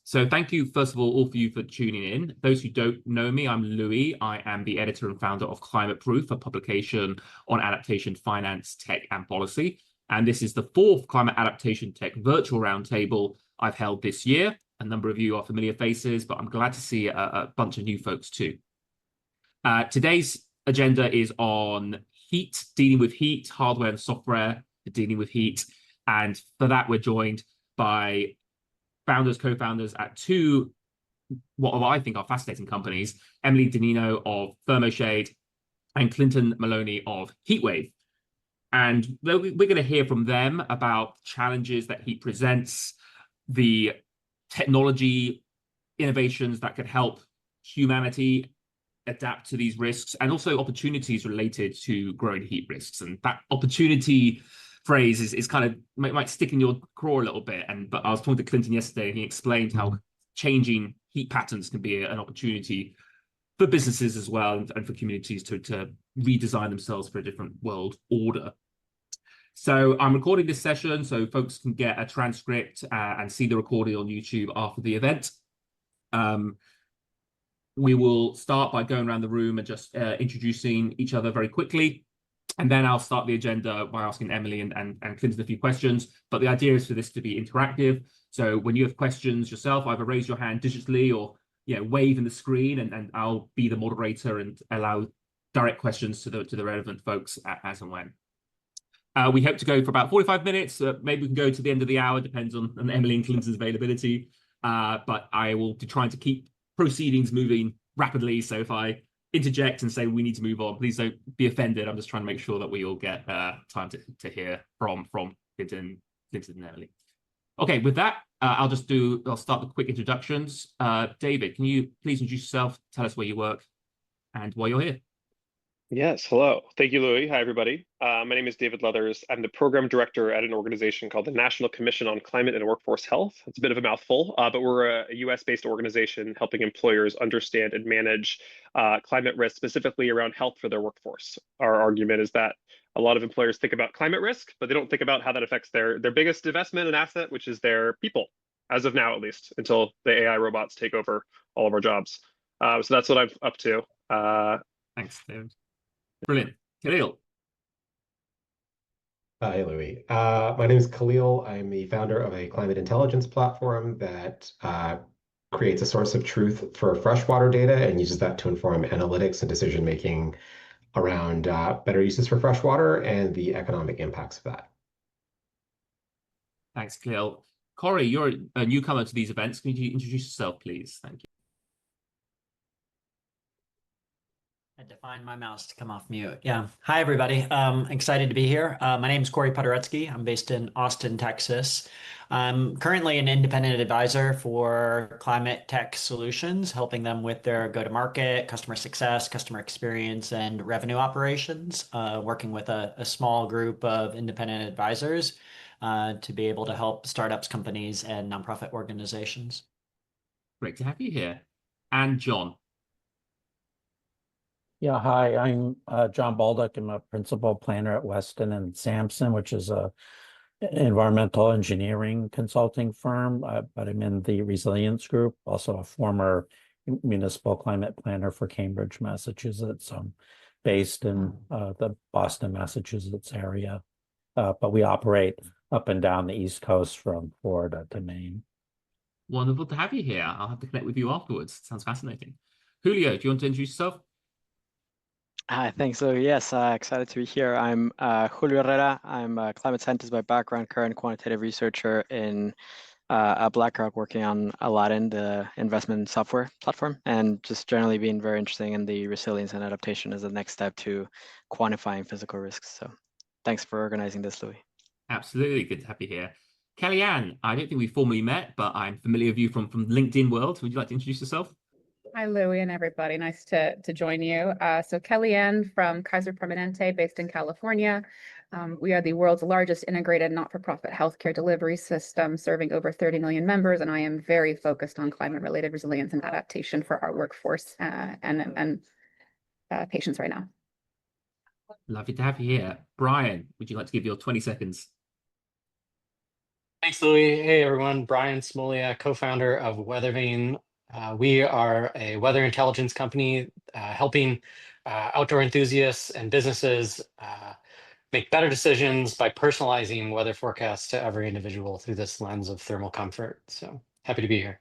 So thank you, first of all for you for tuning in. Those who don't know me, I'm Louis. I am the editor and founder of Climate Proof, a publication on adaptation, finance, tech, and policy. And this is the fourth Climate Adaptation Tech virtual roundtable I've held this year. A number of you are familiar faces, but I'm glad to see a bunch of new folks too. Today's agenda is on heat, dealing with heat, hardware and software for dealing with heat. And for that, we're joined by co-founders at two, what I think are fascinating companies, Emily Dinino of ThermoShade and Clinton Moloney of Heatwave. And we're going to hear from them about challenges that heat presents, the technology innovations that could help humanity adapt to these risks, and also opportunities related to growing heat risks. And that opportunity phrase is kind of might stick in your craw a little bit. But I was talking to Clinton yesterday, and he explained how changing heat patterns can be an opportunity for businesses as well, and for communities to redesign themselves for a different world order. So I'm recording this session so folks can get a transcript and see the recording on YouTube after the event. We will start by going around the room and just introducing each other very quickly. And then I'll start the agenda by asking Emily and Clinton a few questions. But the idea is for this to be interactive. So when you have questions yourself, either raise your hand digitally or wave in the screen, and I'll be the moderator and allow direct questions to the relevant folks as and when. We hope to go for about 45 minutes. Maybe we can go to the end of the hour, depends on Emily and Clinton's availability. But I will be trying to keep proceedings moving rapidly. So if I interject and say we need to move on, please don't be offended. I'm just trying to make sure that we all get time to hear from Clinton and Emily. Okay, with that, I'll start the quick introductions. David, can you please introduce yourself, tell us where you work and why you're here? Yes, hello. Thank you, Louis. Hi, everybody. My name is David Leathers. I'm the program director at an organization called the National Commission on Climate and Workforce Health. It's a bit of a mouthful, but we're a US-based organization helping employers understand and manage climate risk, specifically around health for their workforce. Our argument is that a lot of employers think about climate risk, but they don't think about how that affects their biggest investment and asset, which is their people, as of now, at least, until the AI robots take over all of our jobs. So that's what I'm up to. Thanks, David. Brilliant. Khalil. Hi, Louis. My name is Khalil. I'm the founder of a climate intelligence platform that creates a source of truth for freshwater data and uses that to inform analytics and decision-making around better uses for freshwater and the economic impacts of that. Thanks, Khalil. Corey, you're a newcomer to these events. Can you introduce yourself, please? Thank you. I had to find my mouse to come off mute. Yeah. Hi, everybody. Excited to be here. My name is Corey Podoretsky. I'm based in Austin, Texas. I'm currently an independent advisor for Climate Tech Solutions, helping them with their go-to-market, customer success, customer experience, and revenue operations, working with a small group of independent advisors to be able to help startups, companies, and nonprofit organizations. Great to have you here. And John. Yeah, hi, I'm John Baldock. I'm a principal planner at Weston and Sampson, which is an environmental engineering consulting firm, but I'm in the resilience group, also a former municipal climate planner for Cambridge, Massachusetts. I'm based in the Boston, Massachusetts area, but we operate up and down the East Coast from Florida to Maine. Wonderful to have you here. I'll have to connect with you afterwards. Sounds fascinating. Julio, do you want to introduce yourself? Hi, thanks. So yes, excited to be here. I'm Julio Herrera. I'm a climate scientist by background, current quantitative researcher in at BlackRock, working on Aladdin, the investment software platform, and just generally being very interesting in the resilience and adaptation as the next step to quantifying physical risks. So thanks for organizing this, Louis. Absolutely. Good to have you here. Kellyanne, I don't think we formally met, but I'm familiar with you from LinkedIn world. Would you like to introduce yourself? Hi, Louie, and everybody. Nice to join you. So Kellyanne from Kaiser Permanente, based in California. We are the world's largest integrated not-for-profit healthcare delivery system, serving over 30 million members, and I am very focused on climate-related resilience and adaptation for our workforce and patients right now. Lovely to have you here. Brian, would you like to give your 20 seconds? Thanks, Louis. Hey, everyone. Brian Smolia, co-founder of Weathervane. We are a weather intelligence company helping outdoor enthusiasts and businesses make better decisions by personalizing weather forecasts to every individual through this lens of thermal comfort. So happy to be here.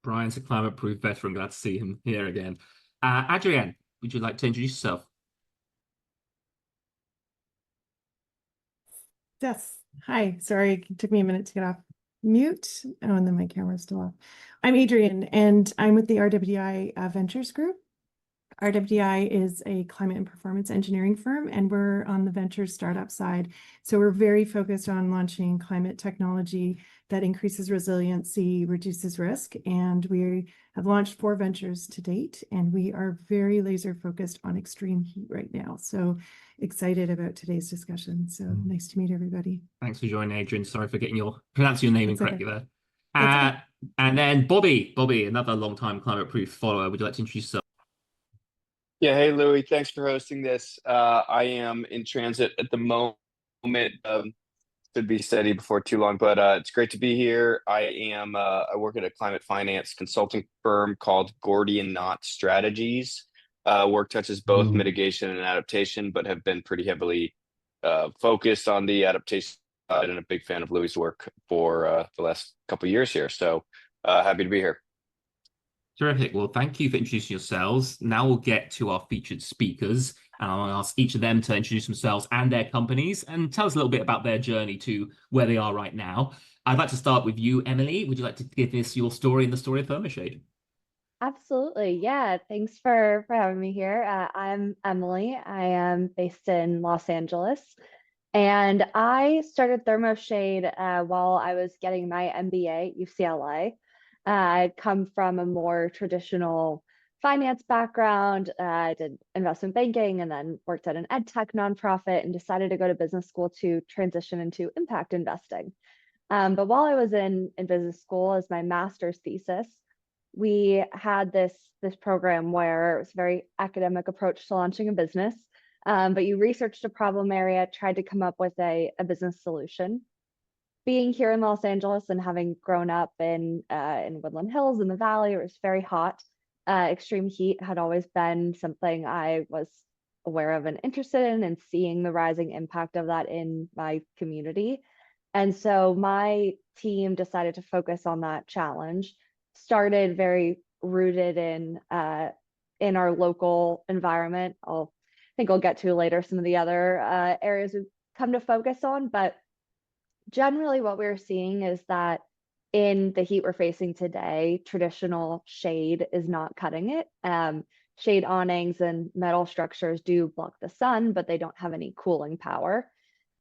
Brian's a climate-proof veteran. Glad to see him here again. Adrienne, would you like to introduce yourself? Yes. Hi. Sorry, it took me a minute to get off mute. Oh, and then my camera's still off. I'm Adrienne, and I'm with the RWI Ventures Group. RWI is a climate and performance engineering firm, and we're on the ventures startup side. So we're very focused on launching climate technology that increases resiliency, reduces risk, and we have launched 4 ventures to date, and we are very laser focused on extreme heat right now. So excited about today's discussion. So nice to meet everybody. Thanks for joining, Adrienne. Sorry for pronouncing your name That's incorrectly okay. there. And then Bobby, another long-time climate-proof follower. Would you like to introduce yourself? Yeah, hey Louis, thanks for hosting this. I am in transit at the moment. Should be steady before too long, but it's great to be here. I work at a climate finance consulting firm called Gordian Knot Strategies. Work touches both mitigation and adaptation, but have been pretty heavily focused on the adaptation side, and a big fan of Louis' work for the last couple of years here. So happy to be here. Terrific. Well, thank you for introducing yourselves. Now we'll get to our featured speakers, and I'll ask each of them to introduce themselves and their companies and tell us a little bit about their journey to where they are right now. I'd like to start with you, Emily. Would you like to give us your story and the story of ThermoShade? Absolutely. Yeah. Thanks for having me here. I'm Emily. I am based in Los Angeles, and I started ThermoShade while I was getting my MBA at UCLA. I'd come from a more traditional finance background. I did investment banking and then worked at an ed tech nonprofit and decided to go to business school to transition into impact investing. But while I was in business school as my master's thesis, we had this program where it was a very academic approach to launching a business, but you researched a problem area, tried to come up with a business solution. Being here in Los Angeles and having grown up in Woodland Hills in the Valley, it was very hot. Extreme heat had always been something I was aware of and interested in, and seeing the rising impact of that in my community. And so my team decided to focus on that challenge. Started very rooted in our local environment. I think I'll get to later some of the other areas we've come to focus on, but generally what we're seeing is that in the heat we're facing today, traditional shade is not cutting it. Shade awnings and metal structures do block the sun, but they don't have any cooling power.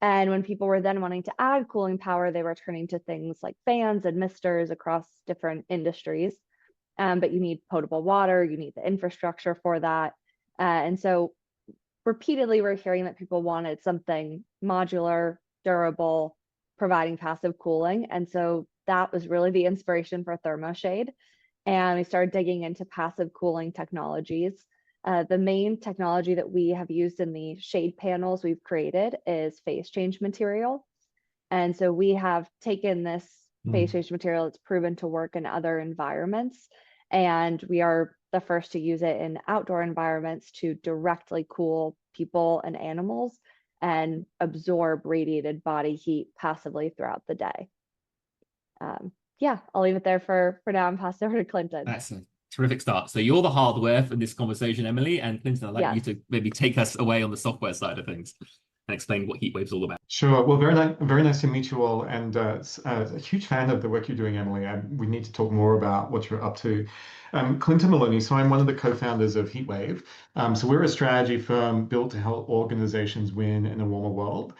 And when people were then wanting to add cooling power, they were turning to things like fans and misters across different industries. But you need potable water, you need the infrastructure for that. And so repeatedly, we're hearing that people wanted something modular, durable, providing passive cooling. And so that was really the inspiration for ThermoShade. And we started digging into passive cooling technologies. The main technology that we have used in the shade panels we've created is phase change material. And so we have taken this phase change material that's proven to work in other environments, and we are the first to use it in outdoor environments to directly cool people and animals and absorb radiated body heat passively throughout the day. Yeah, I'll leave it there for now and pass it over to Clinton. That's a terrific start. So you're the hardware for this conversation, Emily, and Clinton, I'd like you to maybe take us away on the software side of things and explain what Heatwave's all about. Sure. Well, very nice to meet you all, and a huge fan of the work you're doing, Emily. We need to talk more about what you're up to. Clinton Moloney. So I'm one of the co-founders of Heatwave. So we're a strategy firm built to help organizations win in a warmer world.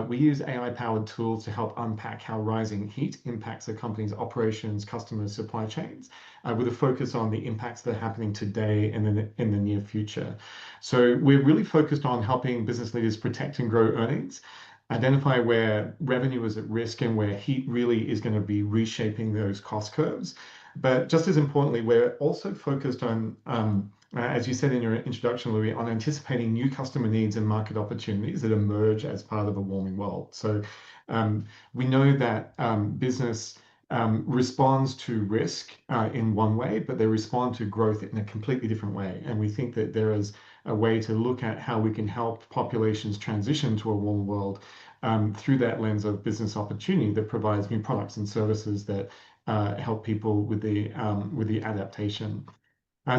We use AI-powered tools to help unpack how rising heat impacts a company's operations, customers, supply chains, with a focus on the impacts that are happening today and in the near future. So we're really focused on helping business leaders protect and grow earnings, identify where revenue is at risk and where heat really is going to be reshaping those cost curves. But just as importantly, we're also focused on, as you said in your introduction, Louis, on anticipating new customer needs and market opportunities that emerge as part of a warming world. So We know that business responds to risk in one way, but they respond to growth in a completely different way. And we think that there is a way to look at how we can help populations transition to a warm world through that lens of business opportunity that provides new products and services that help people with the adaptation.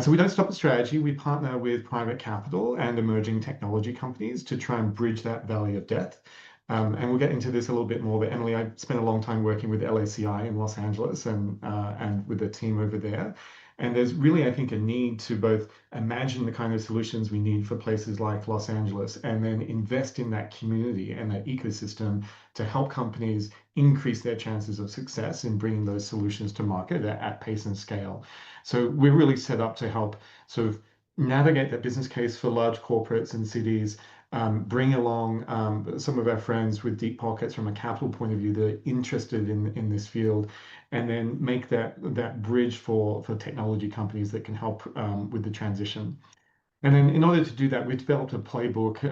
So we don't stop at strategy. We partner with private capital and emerging technology companies to try and bridge that valley of death. And we'll get into this a little bit more, but Emily, I spent a long time working with LACI in Los Angeles and with the team over there. And there's really, I think, a need to both imagine the kind of solutions we need for places like Los Angeles and then invest in that community and that ecosystem to help companies increase their chances of success in bringing those solutions to market at pace and scale. So we're really set up to help sort of navigate that business case for large corporates and cities, bring along some of our friends with deep pockets from a capital point of view that are interested in this field, and then make that bridge for technology companies that can help with the transition. And then in order to do that, we've developed a playbook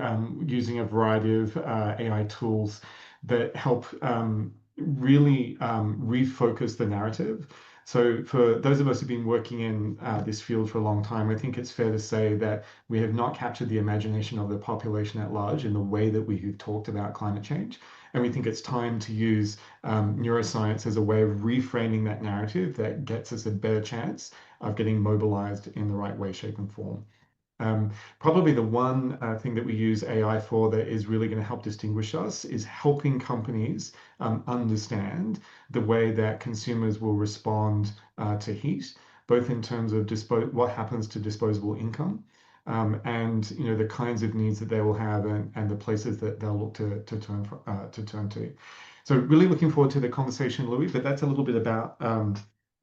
using a variety of AI tools that help really refocus the narrative. So for those of us who've been working in this field for a long time, I think it's fair to say that we have not captured the imagination of the population at large in the way that we've talked about climate change. And we think it's time to use neuroscience as a way of reframing that narrative that gets us a better chance of getting mobilized in the right way, shape, and form. Probably the one thing that we use AI for that is really going to help distinguish us is helping companies understand the way that consumers will respond to heat, both in terms of what happens to disposable income, and the kinds of needs that they will have and the places that they'll look to turn to. So really looking forward to the conversation, Louis. But that's a little bit about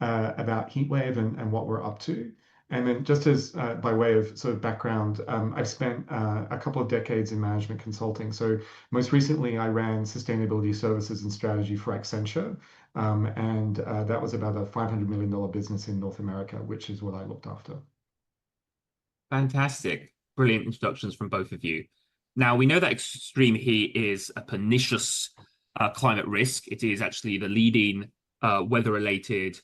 Heatwave and what we're up to. And then just as by way of sort of background, I've spent a couple of decades in management consulting. So most recently, I ran sustainability services and strategy for Accenture. And that was about a $500 million business in North America, which is what I looked after. Fantastic. Brilliant introductions from both of you. Now, we know that extreme heat is a pernicious climate risk. It is actually the leading weather-related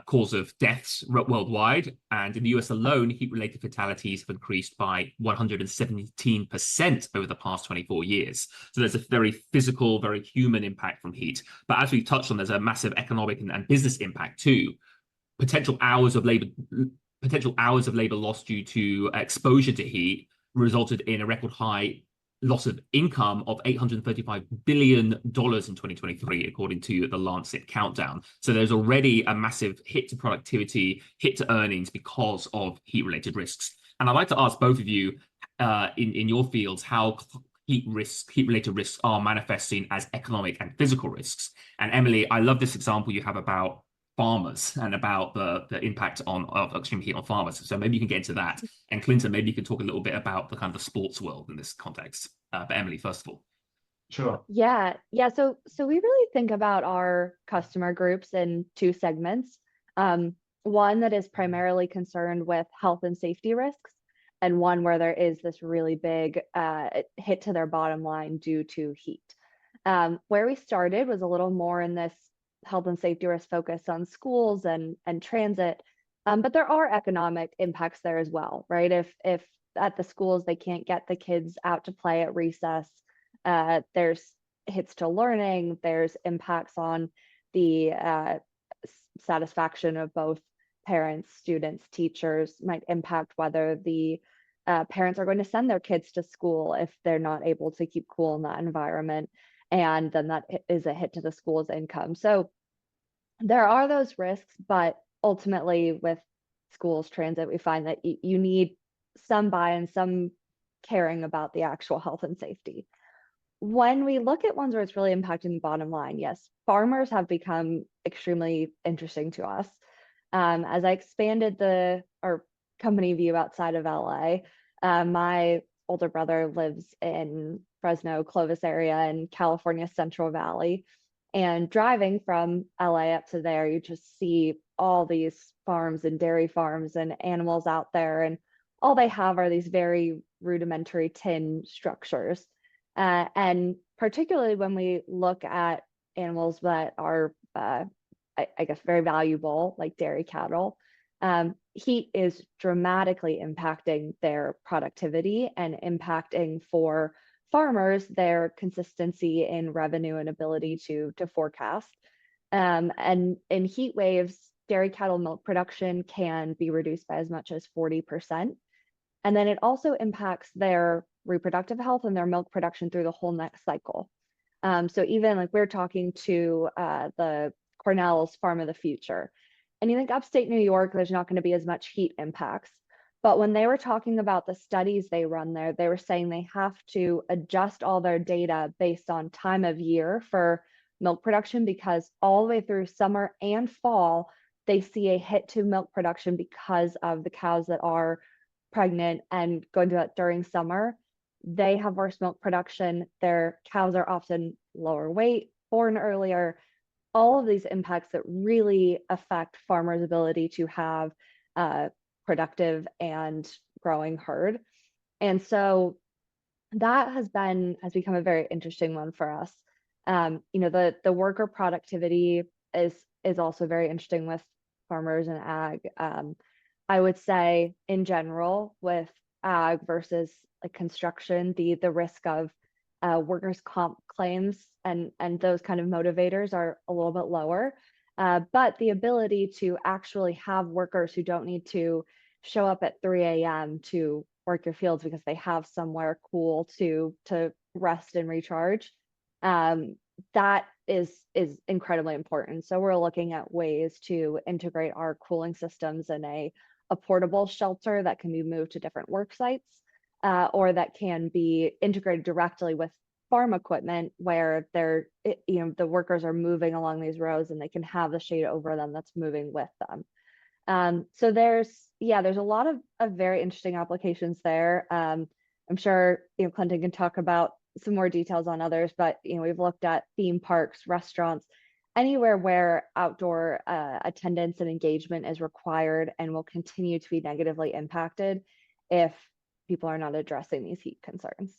cause of deaths worldwide. And in the US alone, heat-related fatalities have increased by 117% over the past 24 years. So there's a very physical, very human impact from heat. But as we've touched on, there's a massive economic and business impact too. Potential hours of labor lost due to exposure to heat resulted in a record high loss of income of $835 billion in 2023, according to the Lancet Countdown. So there's already a massive hit to productivity, hit to earnings because of heat-related risks. And I'd like to ask both of you in your fields how heat-related risks are manifesting as economic and physical risks. And Emily, I love this example you have about farmers and about the impact of extreme heat on farmers. So maybe you can get into that. And Clinton, maybe you can talk a little bit about the kind of the sports world in this context. But Emily, first of all. Sure. Yeah. So we really think about our customer groups in two segments. One that is primarily concerned with health and safety risks, and one where there is this really big hit to their bottom line due to heat. Where we started was a little more in this health and safety risk focus on schools and transit, but there are economic impacts there as well, right? If at the schools they can't get the kids out to play at recess, there's hits to learning, there's impacts on the satisfaction of both parents, students, teachers, might impact whether the parents are going to send their kids to school if they're not able to keep cool in that environment. And then that is a hit to the school's income. So there are those risks, but ultimately with schools transit, we find that you need some buy-in, some caring about the actual health and safety. When we look at ones where it's really impacting the bottom line, yes, farmers have become extremely interesting to us. As I expanded our company view outside of LA, my older brother lives in Fresno, Clovis area in California Central Valley. And driving from LA up to there, you just see all these farms and dairy farms and animals out there. And all they have are these very rudimentary tin structures. And particularly when we look at animals that are, I guess, very valuable, like dairy cattle, heat is dramatically impacting their productivity and impacting for farmers their consistency in revenue and ability to forecast. And in heat waves, dairy cattle milk production can be reduced by as much as 40%. And then it also impacts their reproductive health and their milk production through the whole next cycle. So even like we're talking to the Cornell's Farm of the Future, and you think upstate New York, there's not going to be as much heat impacts. But when they were talking about the studies they run there, they were saying they have to adjust all their data based on time of year for milk production, because all the way through summer and fall, they see a hit to milk production because of the cows that are pregnant and going through that during summer. They have worse milk production. Their cows are often lower weight, born earlier. All of these impacts that really affect farmers' ability to have productive and growing herd. And so that has become a very interesting one for us. The worker productivity is also very interesting with farmers and ag. I would say in general with ag versus like construction, the risk of workers' comp claims and those kind of motivators are a little bit lower. But the ability to actually have workers who don't need to show up at 3 a.m. to work your fields because they have somewhere cool to rest and recharge, that is incredibly important. So we're looking at ways to integrate our cooling systems in a portable shelter that can be moved to different work sites, or that can be integrated directly with farm equipment where the workers are moving along these rows and they can have the shade over them that's moving with them. So there's a lot of very interesting applications there. I'm sure Clinton can talk about some more details on others, but we've looked at theme parks, restaurants, anywhere where outdoor attendance and engagement is required and will continue to be negatively impacted if people are not addressing these heat concerns.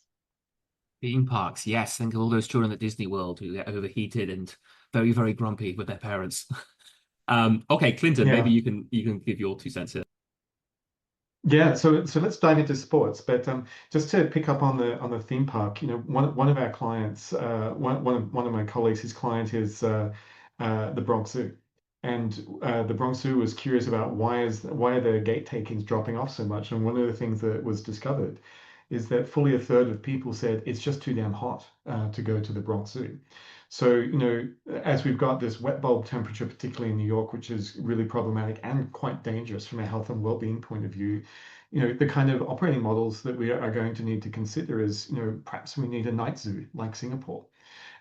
Theme parks, yes. Think of all those children at Disney World who get overheated and very, very grumpy with their parents. Okay, Clinton, maybe you can give your 2 cents here. Yeah, so let's dive into sports, but just to pick up on the theme park, one of our clients, one of my colleagues, his client is the Bronx Zoo, and the Bronx Zoo was curious about why are the gate takings dropping off so much, and one of the things that was discovered is that fully a third of people said it's just too damn hot to go to the Bronx Zoo. So, as we've got this wet bulb temperature, particularly in New York, which is really problematic and quite dangerous from a health and well-being point of view, the kind of operating models that we are going to need to consider is, perhaps we need a night zoo like Singapore.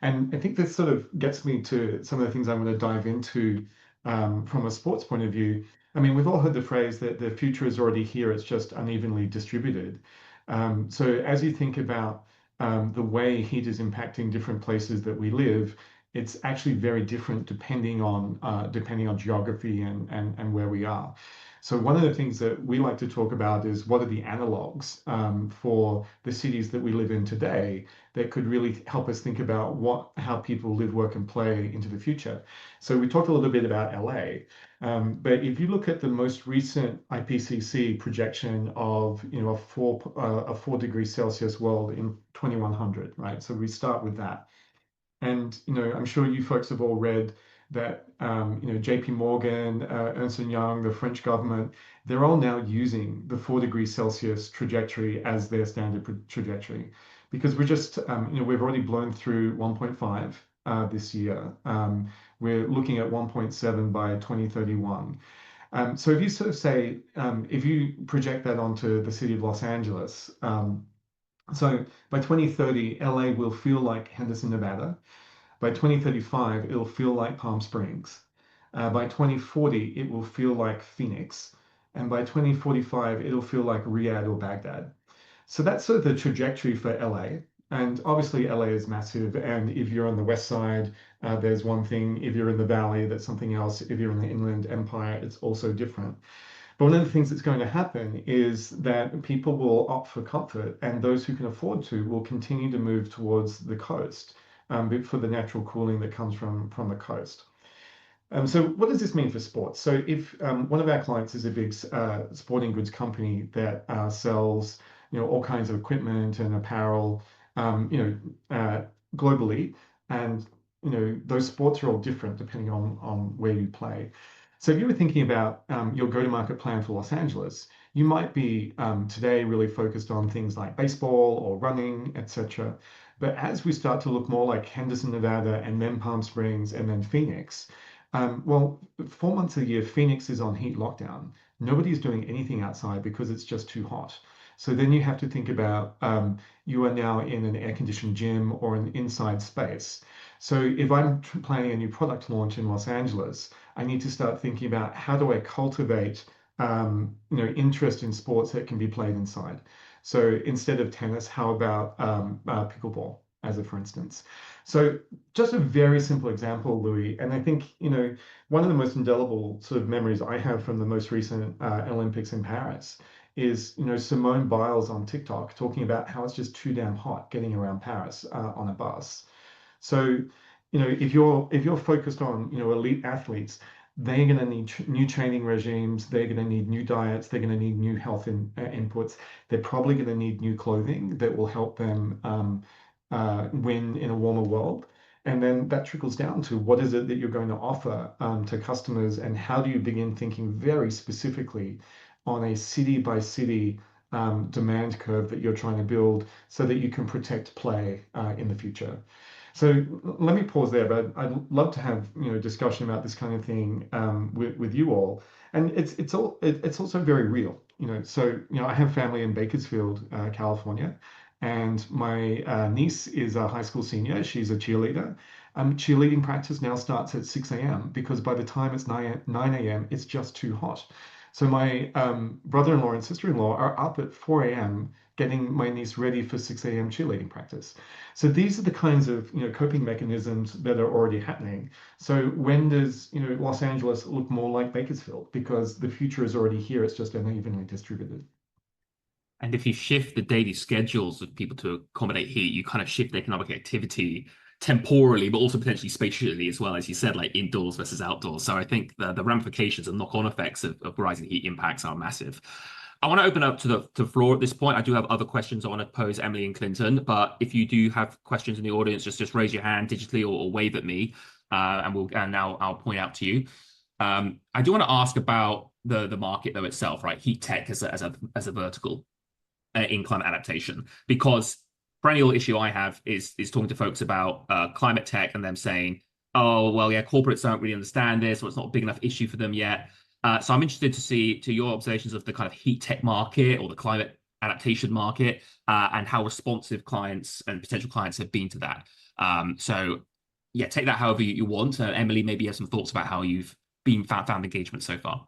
And I think this sort of gets me to some of the things I want to dive into from a sports point of view. I mean, we've all heard the phrase that the future is already here, it's just unevenly distributed. So as you think about the way heat is impacting different places that we live, it's actually very different depending on geography and where we are. So one of the things that we like to talk about is what are the analogs for the cities that we live in today that could really help us think about how people live, work, and play into the future. So we talked a little bit about LA, but if you look at the most recent IPCC projection of a 4 degrees Celsius world in 2100, right? So we start with that. And I'm sure you folks have all read that JP Morgan, Ernst & Young, the French government, they're all now using the 4 degrees Celsius trajectory as their standard trajectory, because we're just we've already blown through 1.5 this year. We're looking at 1.7 by 2031. So if you sort of say, if you project that onto the city of Los Angeles, so by 2030, LA will feel like Henderson, Nevada. By 2035, it'll feel like Palm Springs. By 2040, it will feel like Phoenix. And by 2045, it'll feel like Riyadh or Baghdad. So that's sort of the trajectory for LA. And obviously, LA is massive. And if you're on the west side, there's one thing. If you're in the valley, that's something else. If you're in the Inland Empire, it's also different. But one of the things that's going to happen is that people will opt for comfort, and those who can afford to will continue to move towards the coast for the natural cooling that comes from the coast. So what does this mean for sports? So if one of our clients is a big sporting goods company that sells, all kinds of equipment and apparel, globally, and those sports are all different depending on where you play. So if you were thinking about your go-to-market plan for Los Angeles, you might be today really focused on things like baseball or running, etc. But as we start to look more like Henderson, Nevada, and then Palm Springs, and then Phoenix, well, 4 months a year, Phoenix is on heat lockdown. Nobody's doing anything outside because it's just too hot. So then you have to think about you are now in an air-conditioned gym or an inside space. So if I'm planning a new product launch in Los Angeles, I need to start thinking about how do I cultivate interest in sports that can be played inside. So instead of tennis, how about pickleball, as a for instance? So just a very simple example, Louis, and I think one of the most indelible sort of memories I have from the most recent Olympics in Paris is Simone Biles on TikTok talking about how it's just too damn hot getting around Paris on a bus. So if you're focused on elite athletes, they're going to need new training regimes, they're going to need new diets, they're going to need new health inputs, they're probably going to need new clothing that will help them win in a warmer world. And then that trickles down to what is it that you're going to offer to customers, and how do you begin thinking very specifically on a city by city demand curve that you're trying to build so that you can protect play in the future. So let me pause there, but I'd love to have discussion about this kind of thing with you all. And it's also very real. So I have family in Bakersfield, California, and my niece is a high school senior. She's a cheerleader. Cheerleading practice now starts at 6 a.m. because by the time it's 9 a.m., it's just too hot. So my brother-in-law and sister-in-law are up at 4 a.m. getting my niece ready for 6 a.m. cheerleading practice. So these are the kinds of coping mechanisms that are already happening. So when does Los Angeles look more like Bakersfield? Because the future is already here. It's just unevenly distributed. And if you shift the daily schedules of people to accommodate heat, you kind of shift economic activity temporally, but also potentially spatially as well, as you said, like indoors versus outdoors. So I think the ramifications and knock-on effects of rising heat impacts are massive. I want to open up to the floor at this point. I do have other questions I want to pose Emily and Clinton, but if you do have questions in the audience, just raise your hand digitally or wave at me, and now I'll point out to you. I do want to ask about the market though itself, right? Heat tech as a vertical in climate adaptation, because perennial issue I have is talking to folks about climate tech and them saying, oh, well, yeah, corporates don't really understand this, or it's not a big enough issue for them yet. So I'm interested to your observations of the kind of heat tech market or the climate adaptation market, and how responsive clients and potential clients have been to that. So yeah, take that however you want. Emily, maybe you have some thoughts about how you've found engagement so far.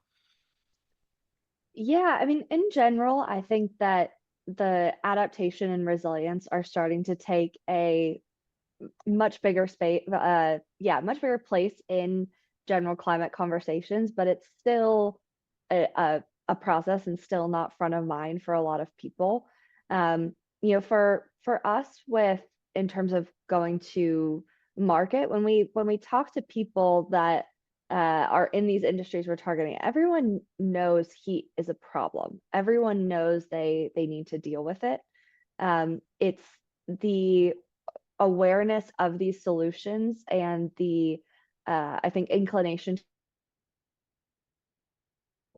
Yeah, I mean, in general, I think that the adaptation and resilience are starting to take a much bigger space, much bigger place in general climate conversations, but it's still a process and still not front of mind for a lot of people. For us, in terms of going to market, when we talk to people that are in these industries we're targeting, everyone knows heat is a problem. Everyone knows they need to deal with it. It's the awareness of these solutions and the I think inclination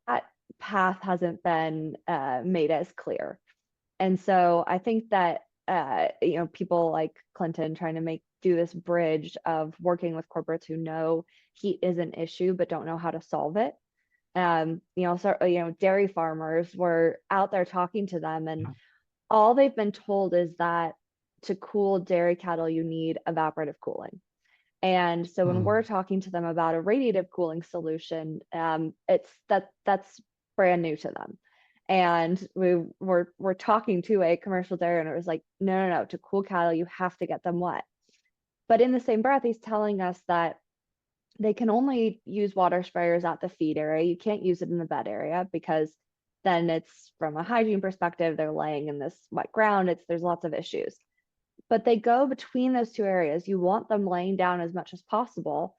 that path hasn't been made as clear. And so I think that people like Clinton trying to do this bridge of working with corporates who know heat is an issue but don't know how to solve it. Dairy farmers were out there talking to them, and all they've been told is that to cool dairy cattle, you need evaporative cooling. And so when we're talking to them about a radiative cooling solution, that's brand new to them. And we're talking to a commercial dairy owner. It was like, no, to cool cattle, you have to get them wet. But in the same breath, he's telling us that they can only use water sprayers at the feed area. You can't use it in the bed area because then it's, from a hygiene perspective, they're laying in this wet ground. There's lots of issues. But they go between those two areas. You want them laying down as much as possible.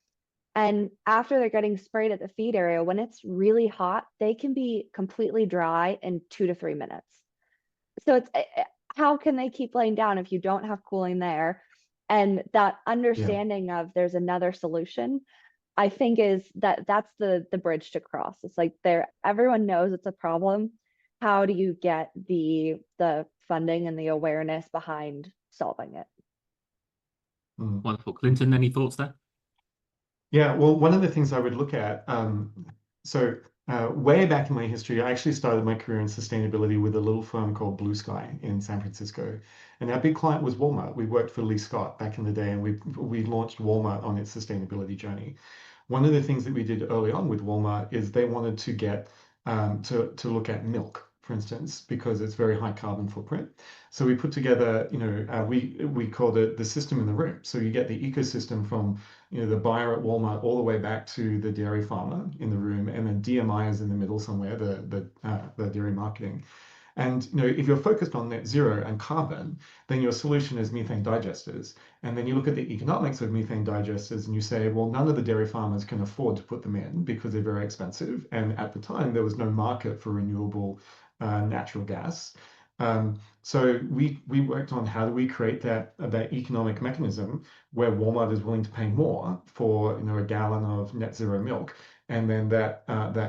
And after they're getting sprayed at the feed area, when it's really hot, they can be completely dry in 2 to 3 minutes. So it's, how can they keep laying down if you don't have cooling there? And that understanding of there's another solution, I think that's the bridge to cross. It's like everyone knows it's a problem. How do you get the funding and the awareness behind solving it? Wonderful. Clinton, any thoughts there? Yeah, well, one of the things I would look at, way back in my history, I actually started my career in sustainability with a little firm called Blue Sky in San Francisco. And our big client was Walmart. We worked for Lee Scott back in the day, and we launched Walmart on its sustainability journey. One of the things that we did early on with Walmart is they wanted to get to look at milk, for instance, because it's very high carbon footprint. So we put together, we called it the system in the room. So you get the ecosystem from the buyer at Walmart all the way back to the dairy farmer in the room, and then DMI is in the middle somewhere, the dairy marketing. And if you're focused on net zero and carbon, then your solution is methane digesters. And then you look at the economics of methane digesters and you say, well, none of the dairy farmers can afford to put them in because they're very expensive. And at the time, there was no market for renewable natural gas. So we worked on how do we create that economic mechanism where Walmart is willing to pay more for a gallon of net zero milk, and then that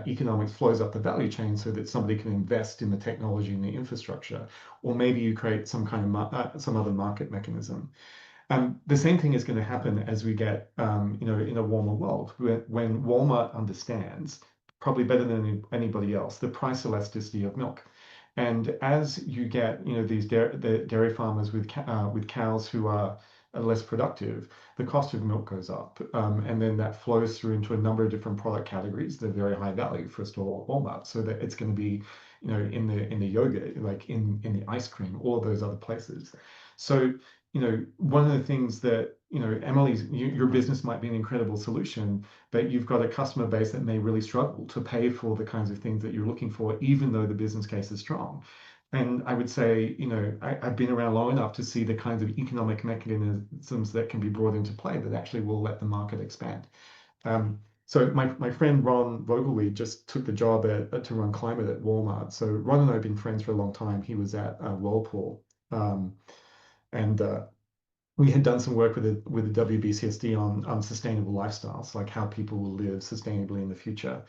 economics flows up the value chain so that somebody can invest in the technology and the infrastructure, or maybe you create some kind of some other market mechanism. The same thing is going to happen as we get in a warmer world, when Walmart understands, probably better than anybody else, the price elasticity of milk. And as you get, these dairy farmers with cows who are less productive, the cost of milk goes up, and then that flows through into a number of different product categories that are very high value for a store like Walmart. So that it's going to be, in the yogurt, like in the ice cream, all of those other places. So one of the things that Emily's your business might be an incredible solution, but you've got a customer base that may really struggle to pay for the kinds of things that you're looking for, even though the business case is strong. And I would say, I've been around long enough to see the kinds of economic mechanisms that can be brought into play that actually will let the market expand. So my friend Ron Vogelweed just took the job to run climate at Walmart. So Ron and I have been friends for a long time. He was at Whirlpool. And we had done some work with the WBCSD on sustainable lifestyles, like how people will live sustainably in the future.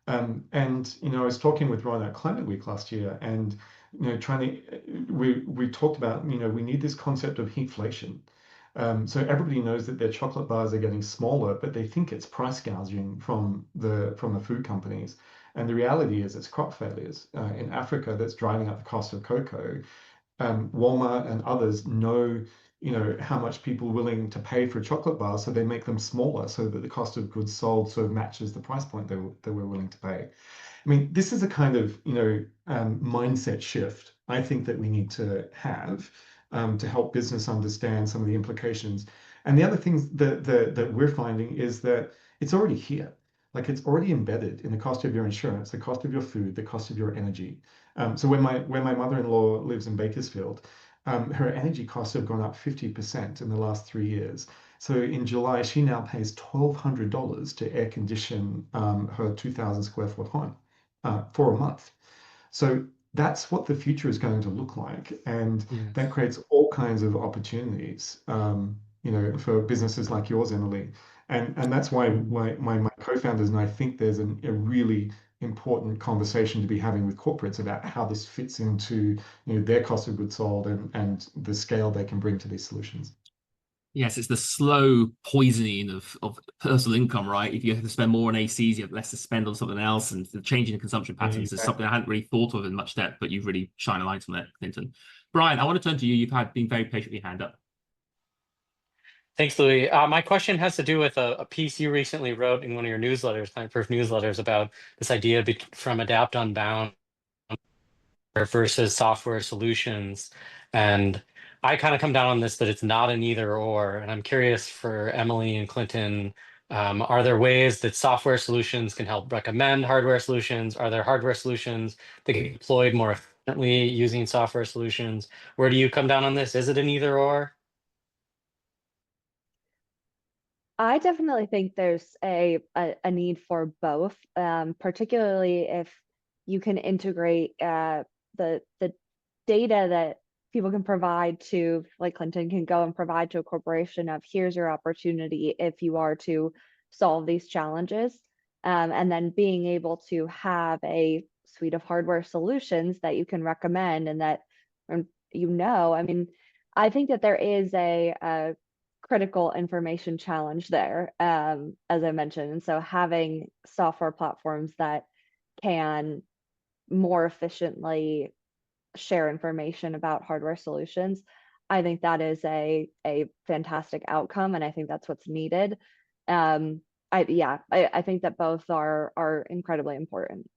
And I was talking with Ron at Climate Week last year, and we talked about we need this concept of heatflation. So everybody knows that their chocolate bars are getting smaller, but they think it's price gouging from the food companies. And the reality is it's crop failures in Africa that's driving up the cost of cocoa. Walmart and others know how much people are willing to pay for a chocolate bar, so they make them smaller so that the cost of goods sold sort of matches the price point that we're willing to pay. I mean, this is a kind of mindset shift I think that we need to have to help business understand some of the implications. And the other things that we're finding is that it's already here. Like, it's already embedded in the cost of your insurance, the cost of your food, the cost of your energy. So when my mother-in-law lives in Bakersfield, her energy costs have gone up 50% in the last 3 years. So in July, she now pays $1,200 to air condition her 2,000 square foot home for a month. So that's what the future is going to look like, and that creates all kinds of opportunities, for businesses like yours, Emily. And that's why my co-founders and I think there's a really important conversation to be having with corporates about how this fits into their cost of goods sold and the scale they can bring to these solutions. Yes, it's the slow poisoning of personal income, right? If you have to spend more on ACs, you have less to spend on something else, and the changing in consumption patterns is something I hadn't really thought of in much depth, but you've really shined a light on that, Clinton. Brian, I want to turn to you. You've been very patient with your hand up. Thanks, Louis. My question has to do with a piece you recently wrote in one of your newsletters, Climate Proof newsletters, about this idea from adapt unbound versus software solutions. And I kind of come down on this that it's not an either or. And I'm curious for Emily and Clinton, Are there ways that software solutions can help recommend hardware solutions? Are there hardware solutions that get deployed more efficiently using software solutions? Where do you come down on this? Is it an either or? I definitely think there's a need for both, particularly if you can integrate the data that people can provide to, like Clinton can go and provide to a corporation of here's your opportunity if you are to solve these challenges, and then being able to have a suite of hardware solutions that you can recommend and that I mean, I think that there is a critical information challenge there, as I mentioned. And so having software platforms that can more efficiently share information about hardware solutions, I think that is a fantastic outcome, and I think that's what's needed. I think that both are incredibly important.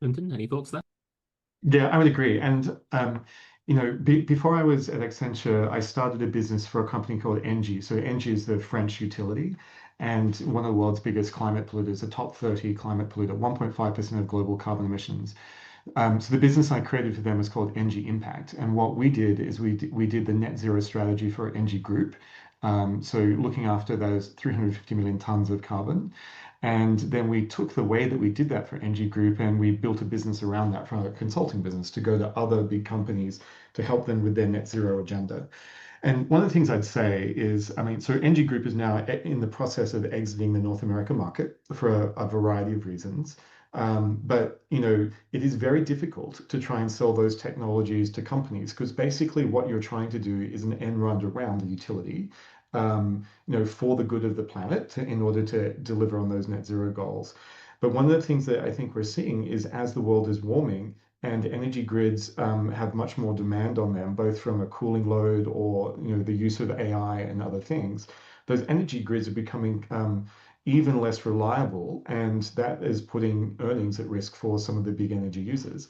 Clinton, any thoughts there? Yeah, I would agree. And before I was at Accenture, I started a business for a company called Engie. So Engie is the French utility and one of the world's biggest climate polluters, a top 30 climate polluter, 1.5% of global carbon emissions. So the business I created for them is called Engie Impact. And what we did is we did the net zero strategy for Engie Group. So looking after those 350 million tons of carbon. And then we took the way that we did that for Engie Group and we built a business around that from a consulting business to go to other big companies to help them with their net zero agenda. And one of the things I'd say is, I mean, so Engie Group is now in the process of exiting the North American market for a variety of reasons. But it is very difficult to try and sell those technologies to companies because basically what you're trying to do is an end run around the utility, for the good of the planet in order to deliver on those net zero goals. But one of the things that I think we're seeing is as the world is warming and energy grids have much more demand on them, both from a cooling load or the use of AI and other things, those energy grids are becoming even less reliable, and that is putting earnings at risk for some of the big energy users.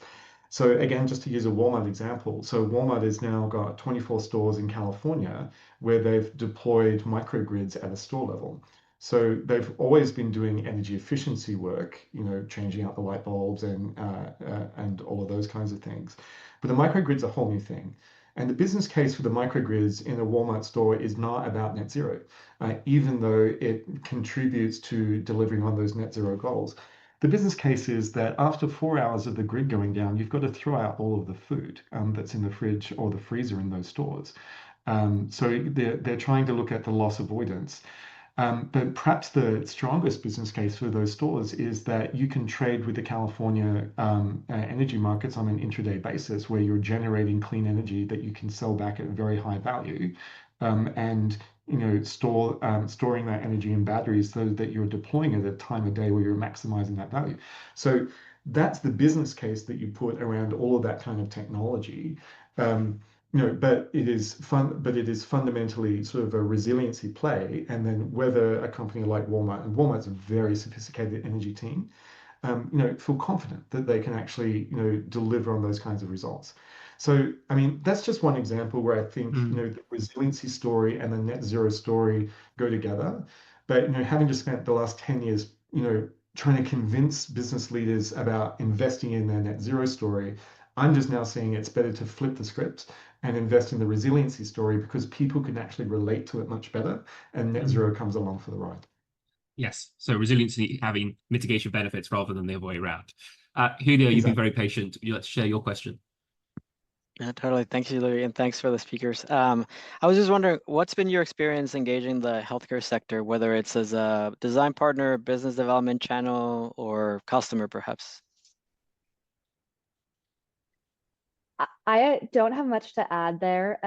So again, just to use a Walmart example, so Walmart has now got 24 stores in California where they've deployed microgrids at a store level. So they've always been doing energy efficiency work, changing out the light bulbs and all of those kinds of things. But the microgrid's a whole new thing. And the business case for the microgrids in a Walmart store is not about net zero, even though it contributes to delivering on those net zero goals. The business case is that after 4 hours of the grid going down, you've got to throw out all of the food that's in the fridge or the freezer in those stores. So they're trying to look at the loss avoidance. But perhaps the strongest business case for those stores is that you can trade with the California energy markets on an intraday basis where you're generating clean energy that you can sell back at very high value and storing that energy in batteries so that you're deploying it at a time of day where you're maximizing that value. So that's the business case that you put around all of that kind of technology. But it is fundamentally sort of a resiliency play. And then whether a company like Walmart, and Walmart's a very sophisticated energy team, feel confident that they can actually, deliver on those kinds of results. So, I mean, that's just one example where I think, the resiliency story and the net zero story go together. But, having just spent the last 10 years, trying to convince business leaders about investing in their net zero story, I'm just now seeing it's better to flip the script and invest in the resiliency story because people can actually relate to it much better and net zero comes along for the ride. Yes, so resiliency having mitigation benefits rather than the other way around. Julio, you've been very patient. Would you like to share your question? Yeah, totally. Thanks, Louis, and thanks for the speakers. I was just wondering, what's been your experience engaging the healthcare sector, whether it's as a design partner, business development channel, or customer, perhaps? I don't have much to add there.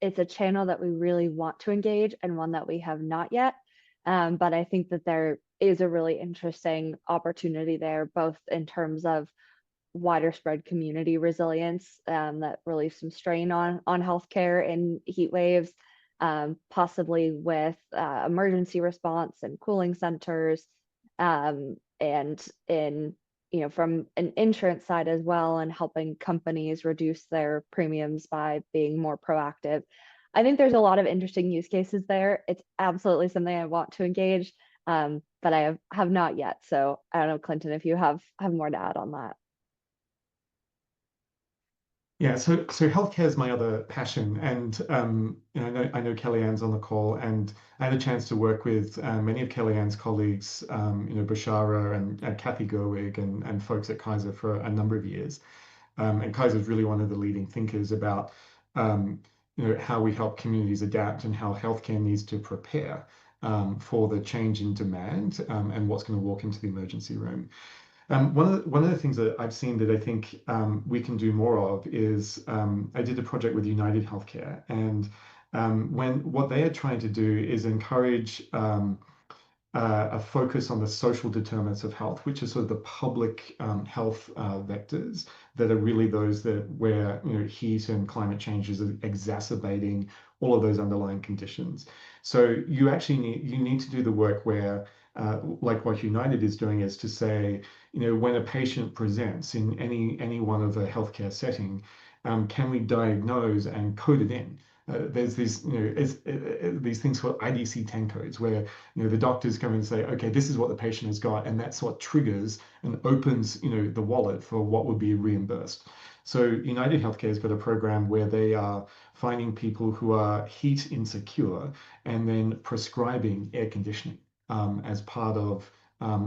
It's a channel that we really want to engage and one that we have not yet. But I think that there is a really interesting opportunity there, both in terms of wider spread community resilience that relieves some strain on healthcare in heat waves, possibly with emergency response and cooling centers, and in from an insurance side as well, and helping companies reduce their premiums by being more proactive. I think there's a lot of interesting use cases there. It's absolutely something I want to engage, but I have not yet. So I don't know, Clinton, if you have more to add on that. Yeah, so healthcare is my other passion, and I know Kellyanne's on the call, and I had a chance to work with many of Kellyanne's colleagues, Bashara and Kathy Gerwig and folks at Kaiser for a number of years. And Kaiser is really one of the leading thinkers about how we help communities adapt and how healthcare needs to prepare for the change in demand and what's going to walk into the emergency room. One of the things that I've seen that I think we can do more of is I did a project with United Healthcare, and what they are trying to do is encourage a focus on the social determinants of health, which are sort of the public health vectors that are really those that where heat and climate change is exacerbating all of those underlying conditions. So you actually need to do the work where like what United is doing is to say, when a patient presents in any one of a healthcare setting, can we diagnose and code it in? There's these, these things called IDC-10 codes where, the doctors come and say, okay, this is what the patient has got, and that's what triggers and opens, the wallet for what would be reimbursed. So United Healthcare has got a program where they are finding people who are heat insecure and then prescribing air conditioning as part of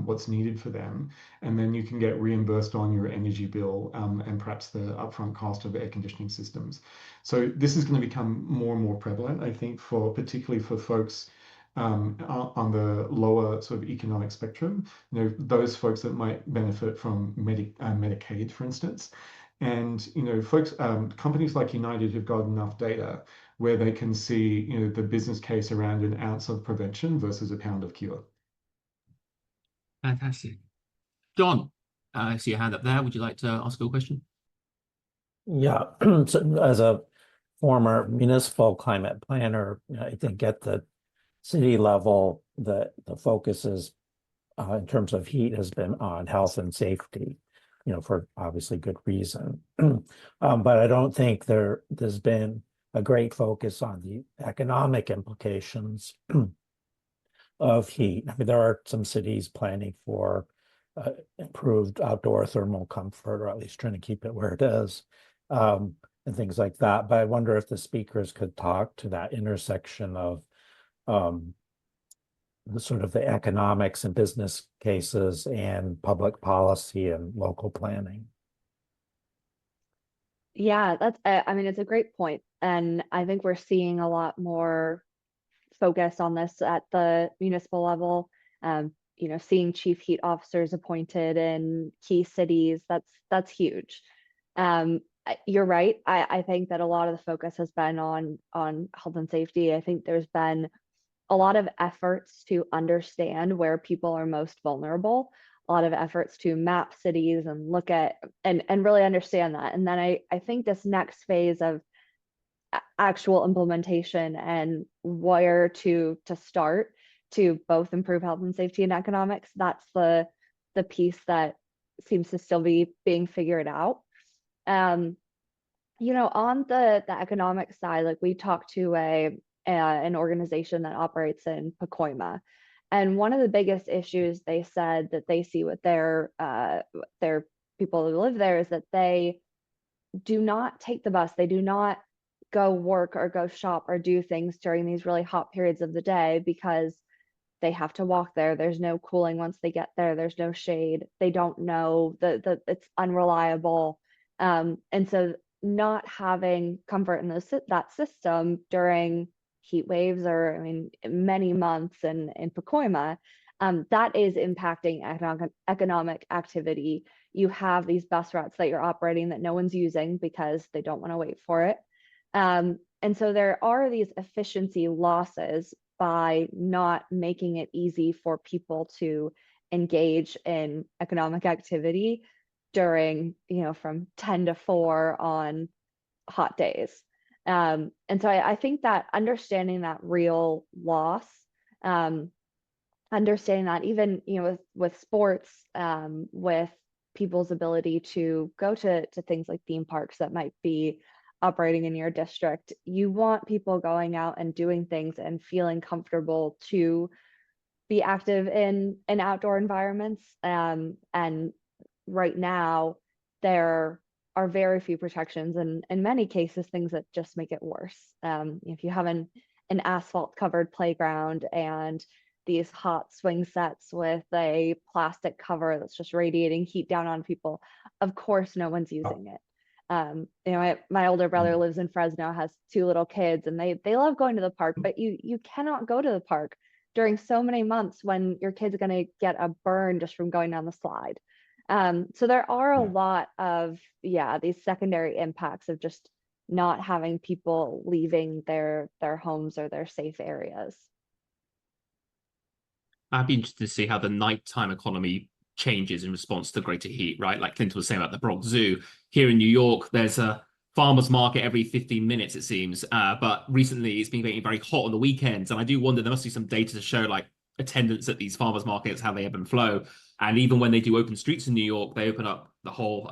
what's needed for them. And then you can get reimbursed on your energy bill and perhaps the upfront cost of air conditioning systems. So this is going to become more and more prevalent, I think, particularly for folks on the lower sort of economic spectrum, those folks that might benefit from Medicaid, for instance. And folks, companies like United have got enough data where they can see the business case around an ounce of prevention versus a pound of cure. Fantastic. John, I see your hand up there. Would you like to ask a question? Yeah, so as a former municipal climate planner, I think at the city level, the focus is in terms of heat has been on health and safety, for obviously good reason. But I don't think there's been a great focus on the economic implications of heat. I mean, there are some cities planning for improved outdoor thermal comfort, or at least trying to keep it where it is, and things like that. But I wonder if the speakers could talk to that intersection of the sort of the economics and business cases and public policy and local planning. Yeah, I mean, it's a great point. And I think we're seeing a lot more focus on this at the municipal level. Seeing chief heat officers appointed in key cities, that's huge. You're right. I think that a lot of the focus has been on health and safety. I think there's been a lot of efforts to understand where people are most vulnerable, a lot of efforts to map cities and look at and really understand that. And then I think this next phase of actual implementation and where to start to both improve health and safety and economics, that's the piece that seems to still be being figured out. On the economic side, like we talked to an organization that operates in Pacoima, and one of the biggest issues they said that they see with their people who live there is that they do not take the bus. They do not go work or go shop or do things during these really hot periods of the day because they have to walk there. There's no cooling once they get there. There's no shade. They don't know it's unreliable. And so not having comfort in that system during heat waves or, I mean, many months in Pacoima, that is impacting economic activity. You have these bus routes that you're operating that no one's using because they don't want to wait for it. And so there are these efficiency losses by not making it easy for people to engage in economic activity during, from 10 to 4 on hot days. And so I think that understanding that real loss, understanding that even, with sports, with people's ability to go to things like theme parks that might be operating in your district. You want people going out and doing things and feeling comfortable to be active in outdoor environments. And right now, there are very few protections, and in many cases, things that just make it worse. If you have an asphalt covered playground and these hot swing sets with a plastic cover that's just radiating heat down on people, of course, no one's using it. You know, my older brother lives in Fresno, has 2 little kids, and they love going to the park, but you cannot go to the park during so many months when your kid's going to get a burn just from going down the slide. So there are a lot of, these secondary impacts of just not having people leaving their homes or their safe areas. I'd be interested to see how the nighttime economy changes in response to greater heat, right? Like Clinton was saying about the Bronx Zoo. Here in New York, there's a farmer's market every 15 minutes, it seems. But recently, it's been getting very hot on the weekends. And I do wonder, there must be some data to show like attendance at these farmers markets, how they ebb and flow. And even when they do open streets in New York, they open up the whole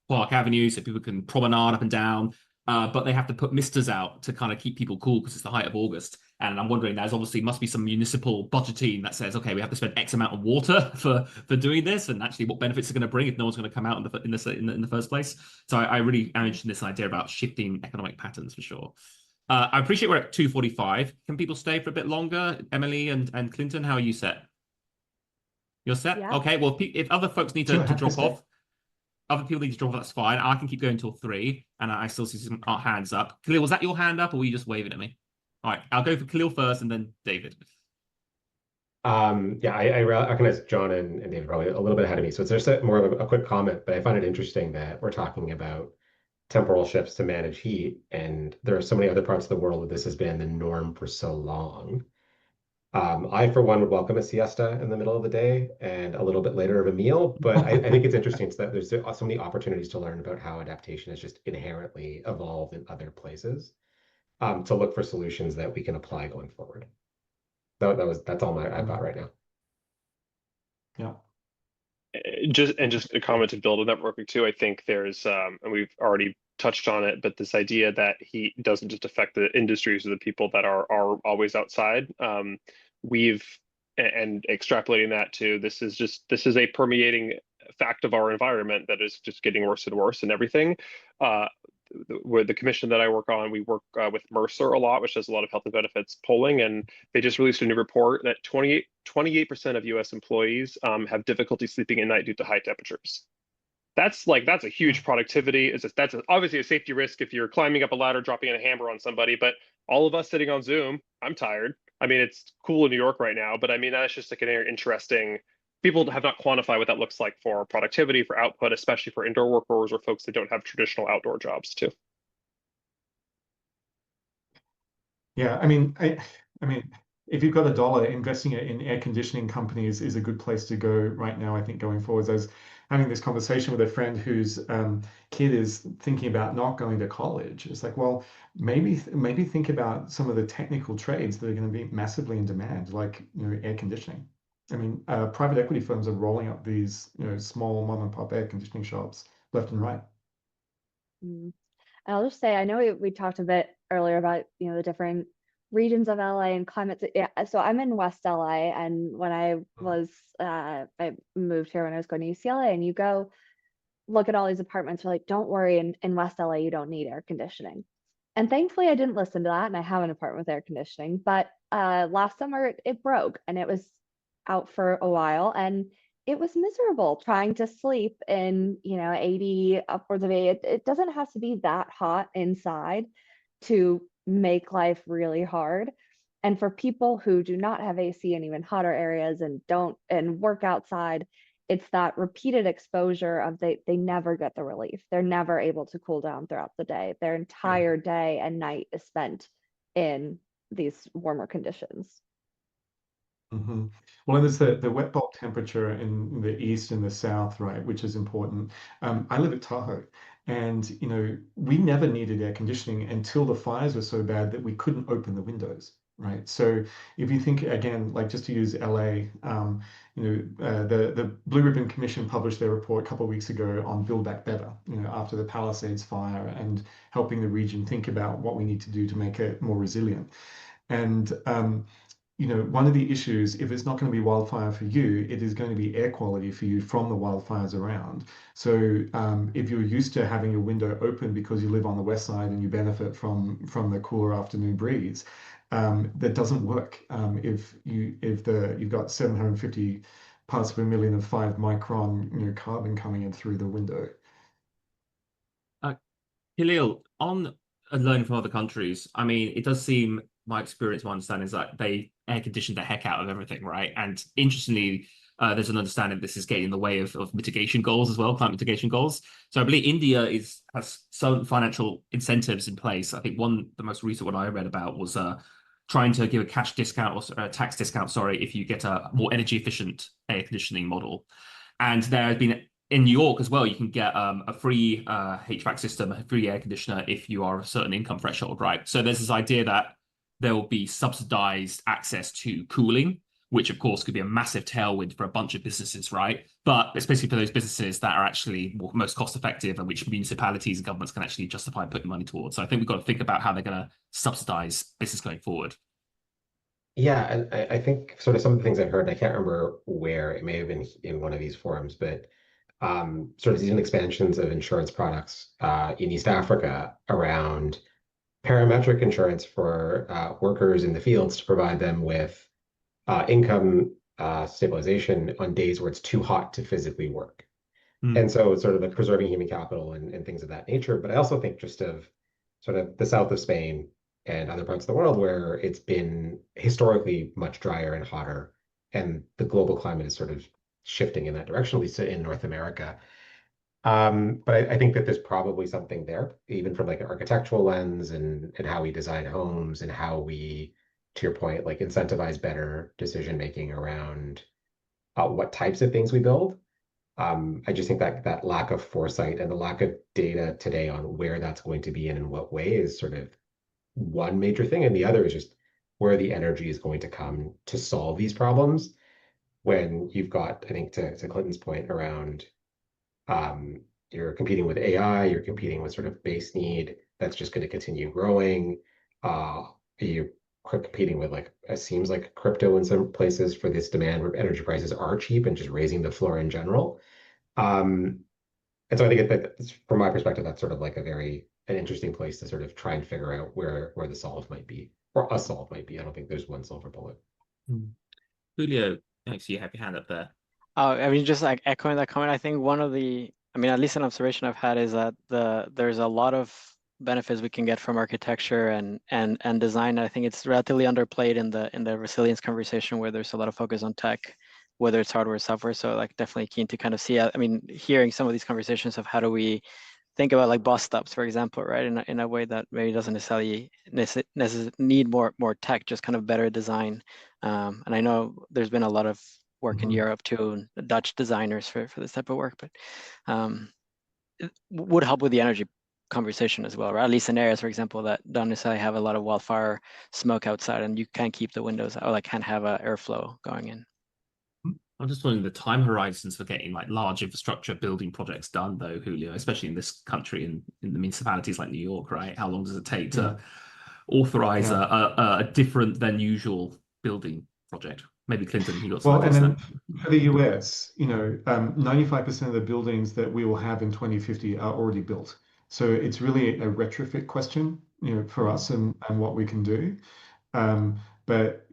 Park Avenue so people can promenade up and down. But they have to put misters out to kind of keep people cool because it's the height of August. And I'm wondering, there's obviously must be some municipal budgeting that says, okay, we have to spend X amount of water for doing this, and actually what benefits are going to bring if no one's going to come out in the first place. So I really am interested in this idea about shifting economic patterns for sure. I appreciate we're at 2:45. Can people stay for a bit longer? Emily and Clinton, how are you set? You're set? Yeah. Okay, well, if other folks need to drop off, other people need to drop off, that's fine. I can keep going till 3, and I still see some hands up. Khalil, was that your hand up, or were you just waving at me? All right, I'll go for Khalil first, and then David. Yeah, I recognize John and David probably a little bit ahead of me. So it's just more of a quick comment, but I find it interesting that we're talking about temporal shifts to manage heat, and there are so many other parts of the world where this has been the norm for so long. I, for one, would welcome a siesta in the middle of the day and a little bit later of a meal, but I think it's interesting that there's so many opportunities to learn about how adaptation has just inherently evolved in other places, to look for solutions that we can apply going forward. That's all I've got right now. Yeah. Just a comment to build on that real quick too. I think there's and we've already touched on it, but this idea that heat doesn't just affect the industries or the people that are always outside. And extrapolating that to this is a permeating fact of our environment that is just getting worse and worse and everything. With the commission that I work on, we work with Mercer a lot, which does a lot of health and benefits polling, and they just released a new report that 28% of U.S. employees have difficulty sleeping at night due to high temperatures. That's a huge productivity. That's obviously a safety risk if you're climbing up a ladder, dropping a hammer on somebody. But all of us sitting on Zoom, I'm tired. I mean, it's cool in New York right now, but I mean that's just like an interesting. People have not quantified what that looks like for productivity, for output, especially for indoor workers or folks that don't have traditional outdoor jobs too. Yeah, I mean, if you've got $1, investing it in air conditioning companies is a good place to go right now. I think going forwards, I was having this conversation with a friend whose kid is thinking about not going to college. It's like, well, maybe think about some of the technical trades that are going to be massively in demand, like air conditioning. I mean, private equity firms are rolling up these small mom and pop air conditioning shops left and right. And I'll just say, I know we talked a bit earlier about the different regions of LA and climates. Yeah, so I'm in West LA, and when I moved here when I was going to UCLA, and you go look at all these apartments, you're like, don't worry, in West LA you don't need air conditioning. And thankfully I didn't listen to that, and I have an apartment with air conditioning. But last summer it broke, and it was out for a while, and it was miserable trying to sleep in 80 upwards of 80. It doesn't have to be that hot inside to make life really hard. And for people who do not have AC in even hotter areas and work outside, it's that repeated exposure of they never get the relief. They're never able to cool down throughout the day. Their entire day and night is spent in these warmer conditions. Mm-hmm. Well, and there's the wet bulb temperature in the east and the south, right, which is important. I live at Tahoe, and we never needed air conditioning until the fires were so bad that we couldn't open the windows. right? So if you think again, like just to use LA, the Blue Ribbon Commission published their report a couple of weeks ago on Build Back Better, after the Palisades fire, and helping the region think about what we need to do to make it more resilient. And one of the issues, if it's not going to be wildfire for you, it is going to be air quality for you from the wildfires around. So if you're used to having your window open because you live on the west side and you benefit from the cooler afternoon breeze, that doesn't work if you've got 750 parts per million of 5 micron carbon coming in through the window. Khalil, on learning from other countries, I mean, it does seem, my experience, my understanding is that they air condition the heck out of everything, right? And interestingly, there's an understanding this is getting in the way of mitigation goals as well, climate mitigation goals. So I believe India has some financial incentives in place. I think the most recent one I read about was trying to give a cash discount or a tax discount, sorry, if you get a more energy efficient air conditioning model. And there has been in New York as well, you can get a free HVAC system, a free air conditioner if you are a certain income threshold, right? So there's this idea that there will be subsidized access to cooling, which of course could be a massive tailwind for a bunch of businesses, right? But especially for those businesses that are actually most cost effective and which municipalities and governments can actually justify putting money towards. So I think we've got to think about how they're going to subsidize business going forward. Yeah, and I think sort of some of the things I've heard, and I can't remember where, it may have been in one of these forums, but sort of even expansions of insurance products in East Africa around parametric insurance for workers in the fields to provide them with income stabilization on days where it's too hot to physically work. And so it's sort of like preserving human capital and things of that nature. But I also think just of sort of the south of Spain and other parts of the world where it's been historically much drier and hotter, and the global climate is sort of shifting in that direction, at least in North America. But I think that there's probably something there, even from like an architectural lens and how we design homes and how we, to your point, like incentivize better decision making around what types of things we build. I just think that that lack of foresight and the lack of data today on where that's going to be and in what way is sort of one major thing. And the other is just where the energy is going to come to solve these problems when you've got, I think, to Clinton's point around you're competing with AI, you're competing with sort of base need that's just going to continue growing. You're competing with like, it seems like crypto in some places for this demand where energy prices are cheap and just raising the floor in general. And so I think from my perspective, that's sort of like an interesting place to sort of try and figure out where the solve might be, or a solve might be. I don't think there's one silver bullet. Julio, thanks. You have your hand up there. I mean, just like echoing that comment, I think at least an observation I've had is that there's a lot of benefits we can get from architecture and design. I think it's relatively underplayed in the resilience conversation where there's a lot of focus on tech, whether it's hardware or software. So like definitely keen to kind of see, I mean, hearing some of these conversations of how do we think about like bus stops, for example, right? In a way that maybe doesn't necessarily need more tech, just kind of better design. And I know there's been a lot of work in Europe too, Dutch designers for this type of work, but it would help with the energy conversation as well, or at least in areas, for example, that don't necessarily have a lot of wildfire smoke outside, and you can't keep the windows or like can't have airflow going in. I'm just wondering the time horizons for getting like large infrastructure building projects done, though, Julio, especially in this country and in the municipalities like New York, right? How long does it take to authorize a different than usual building project? Maybe Clinton, you got some Well, and then there. for the US, 95% of the buildings that we will have in 2050 are already built. So it's really a retrofit question, for us and what we can do. But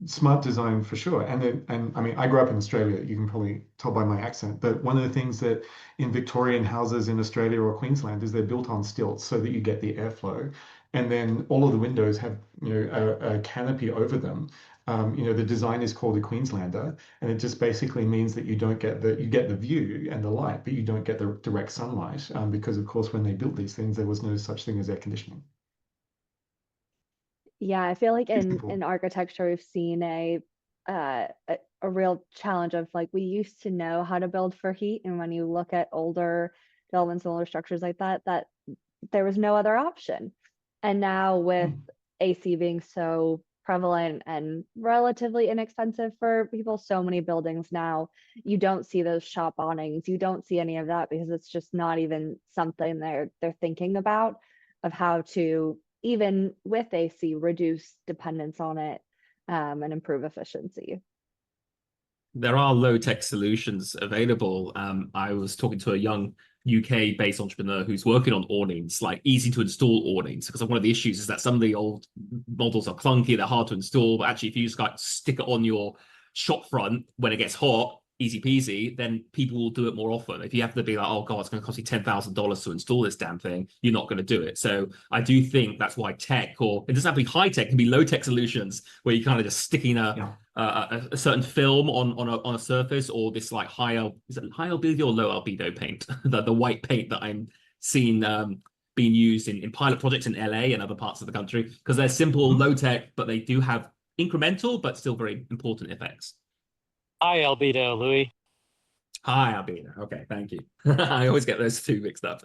smart design for sure. And I mean, I grew up in Australia, you can probably tell by my accent, but one of the things that in Victorian houses in Australia or Queensland is they're built on stilts so that you get the airflow. And then all of the windows have, a canopy over them. The design is called a Queenslander, and it just basically means that you get the view and the light, but you don't get the direct sunlight, because of course, when they built these things, there was no such thing as air conditioning. Yeah, I feel like in architecture we've seen a real challenge of like we used to know how to build for heat, and when you look at older developments and older structures like that there was no other option. And now with AC being so prevalent and relatively inexpensive for people, so many buildings now, you don't see those shop awnings, you don't see any of that because it's just not even something they're thinking about, of how to, even with AC, reduce dependence on it and improve efficiency. There are low-tech solutions available. I was talking to a young UK-based entrepreneur who's working on awnings, like easy to install awnings, because one of the issues is that some of the old models are clunky, they're hard to install, but actually if you just like stick it on your shop front when it gets hot, easy peasy, then people will do it more often. If you have to be like, oh God, it's going to cost you $10,000 to install this damn thing, you're not going to do it. So I do think that's why tech, or it doesn't have to be high tech, it can be low tech solutions where you kind of just sticking a certain film on a surface, or this like is it high albedo or low albedo paint? the white paint that I'm seeing being used in pilot projects in LA and other parts of the country, because they're simple, low tech, but they do have incremental but still very important effects. Hi, albedo, Louis. Hi, albedo. Okay, thank you. I always get those two mixed up.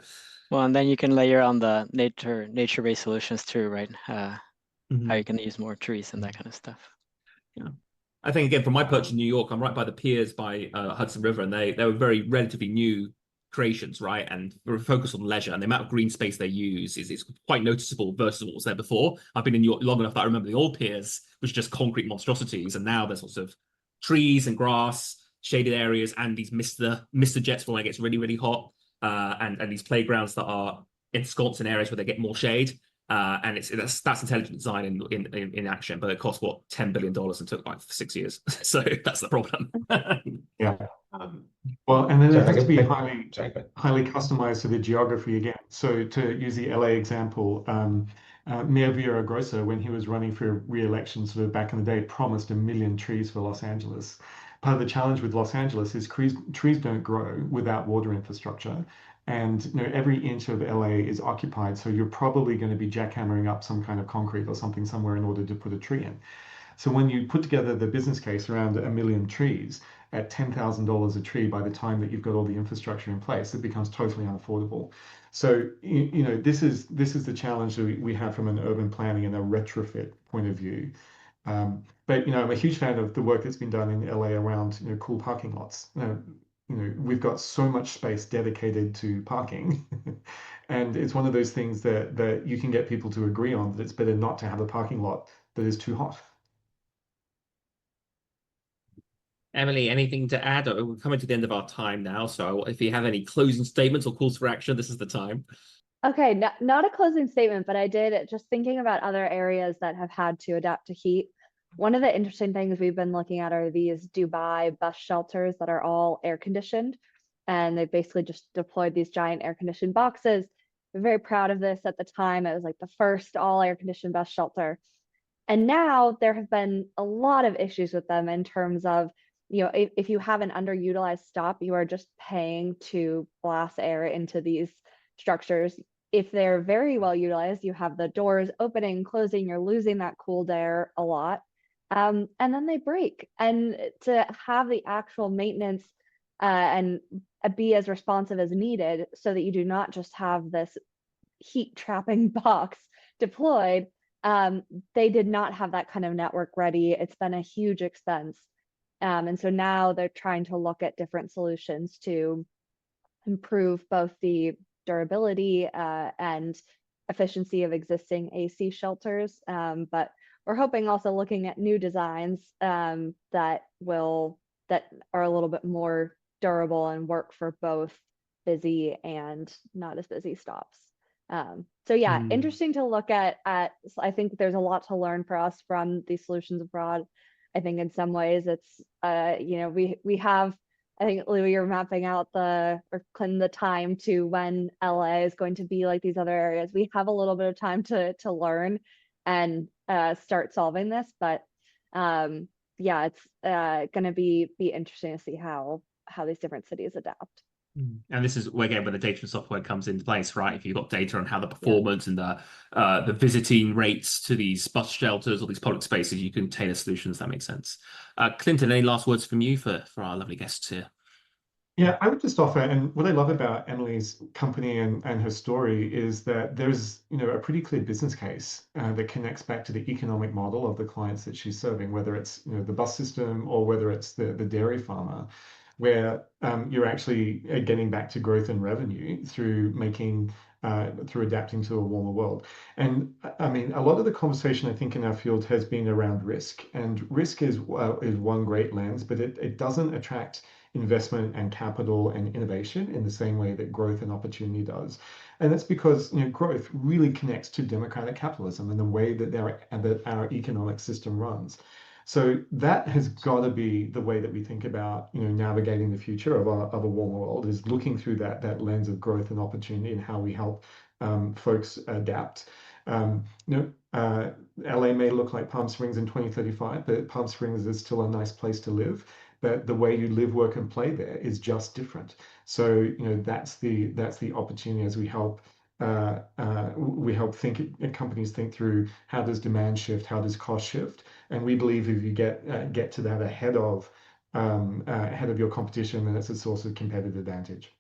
Well, and then you can layer on the nature-based solutions too, right? How you can use more trees and that kind of stuff. Yeah. I think, again, from my perch in New York, I'm right by the piers by Hudson River, and they were very relatively new creations, right? And we're focused on leisure, and the amount of green space they use is quite noticeable versus what was there before. I've been in New York long enough that I remember the old piers, which are just concrete monstrosities, and now there's lots of trees and grass, shaded areas, and these mister jets for when it gets really, really hot, and these playgrounds that are ensconced in areas where they get more shade. And that's intelligent design in action, but it cost what, $10 billion and took like 6 years. So that's the problem. Yeah. Well, and then it has to be Sorry, highly customized to the geography again. So to use the LA example, Mayor Villaraigosa, when he was running for re-election sort of back in the day, promised 1 million trees for Los Angeles. Part of the challenge with Los Angeles is trees don't grow without water infrastructure. And every inch of LA is occupied, so you're probably going to be jackhammering up some kind of concrete or something somewhere in order to put a tree in. So when you put together the business case around 1 million trees at $10,000 a tree, by the time that you've got all the infrastructure in place, it becomes totally unaffordable. So this is the challenge that we have from an urban planning and a retrofit point of view. But I'm a huge fan of the work that's been done in LA around cool parking lots. We've got so much space dedicated to parking, and it's one of those things that you can get people to agree on that it's better not to have a parking lot that is too hot. Emily, anything to add? We're coming to the end of our time now, so if you have any closing statements or calls for action, this is the time. Okay, not a closing statement, but I did just thinking about other areas that have had to adapt to heat. One of the interesting things we've been looking at are these Dubai bus shelters that are all air conditioned. And they basically just deployed these giant air conditioned boxes. We're very proud of this at the time. It was like the first all air conditioned bus shelter. And now there have been a lot of issues with them in terms of, if you have an underutilized stop, you are just paying to blast air into these structures. If they're very well utilized, you have the doors opening, closing, you're losing that cooled air a lot. And then they break. And to have the actual maintenance and be as responsive as needed so that you do not just have this heat trapping box deployed, they did not have that kind of network ready. It's been a huge expense. And so now they're trying to look at different solutions to improve both the durability and efficiency of existing AC shelters. But we're hoping also looking at new designs that are a little bit more durable and work for both busy and not as busy stops. So yeah, interesting to look at. I think there's a lot to learn for us from these solutions abroad. I think in some ways it's we have, I think, Louis, you're mapping out Clinton, the time to when LA is going to be like these other areas. We have a little bit of time to learn and start solving this, but yeah, it's going to be interesting to see how these different cities adapt. And this is again where the data and software comes into place, right? If you've got data on how the performance and the visiting rates to these bus shelters or these public spaces, you can tailor solutions that make sense. Clinton, any last words from you for our lovely guests here? Yeah, I would just offer, and what I love about Emily's company and her story is that there's, a pretty clear business case that connects back to the economic model of the clients that she's serving, whether it's, the bus system or whether it's the dairy farmer, where you're actually getting back to growth and revenue through through adapting to a warmer world. And I mean, a lot of the conversation I think in our field has been around risk, and risk is one great lens, but it doesn't attract investment and capital and innovation in the same way that growth and opportunity does. And that's because growth really connects to democratic capitalism and the way that our economic system runs. So that has got to be the way that we think about navigating the future of a warmer world, is looking through that lens of growth and opportunity and how we help folks adapt. LA may look like Palm Springs in 2035, but Palm Springs is still a nice place to live. But the way you live, work, and play there is just different. So that's the opportunity as we help companies think through how does demand shift, how does cost shift, and we believe if you get to that ahead of your competition, then it's a source of competitive advantage.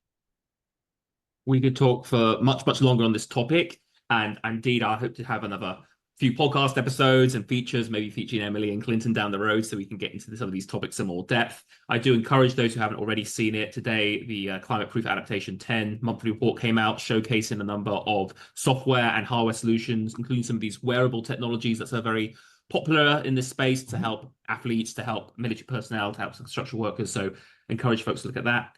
We could talk for much longer on this topic, and indeed I hope to have another few podcast episodes and features, maybe featuring Emily and Clinton down the road, so we can get into some of these topics in more depth. I do encourage those who haven't already seen it. Today, the Climate Proof Adaptation 10 monthly report came out, showcasing a number of software and hardware solutions, including some of these wearable technologies that are very popular in this space to help athletes, to help military personnel, to help construction workers. So encourage folks to look at that.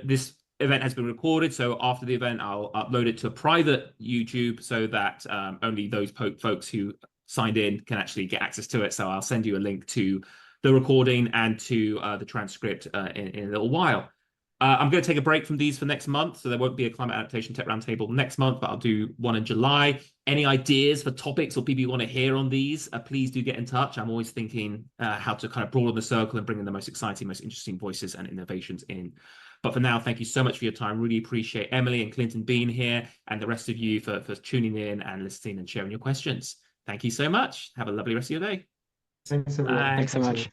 This event has been recorded, so after the event I'll upload it to a private YouTube so that only those folks who signed in can actually get access to it. So I'll send you a link to the recording and to the transcript in a little while. I'm going to take a break from these for next month, so there won't be a Climate Adaptation Tech Roundtable next month, but I'll do one in July. Any ideas for topics or people you want to hear on these, please do get in touch. I'm always thinking how to kind of broaden the circle and bring in the most exciting, most interesting voices and innovations in. But for now, thank you so much for your time. Really appreciate Emily and Clinton being here, and the rest of you for tuning in and listening and sharing your questions. Thank you so much. Have a lovely rest of your day. Thanks, everyone. Thanks so much.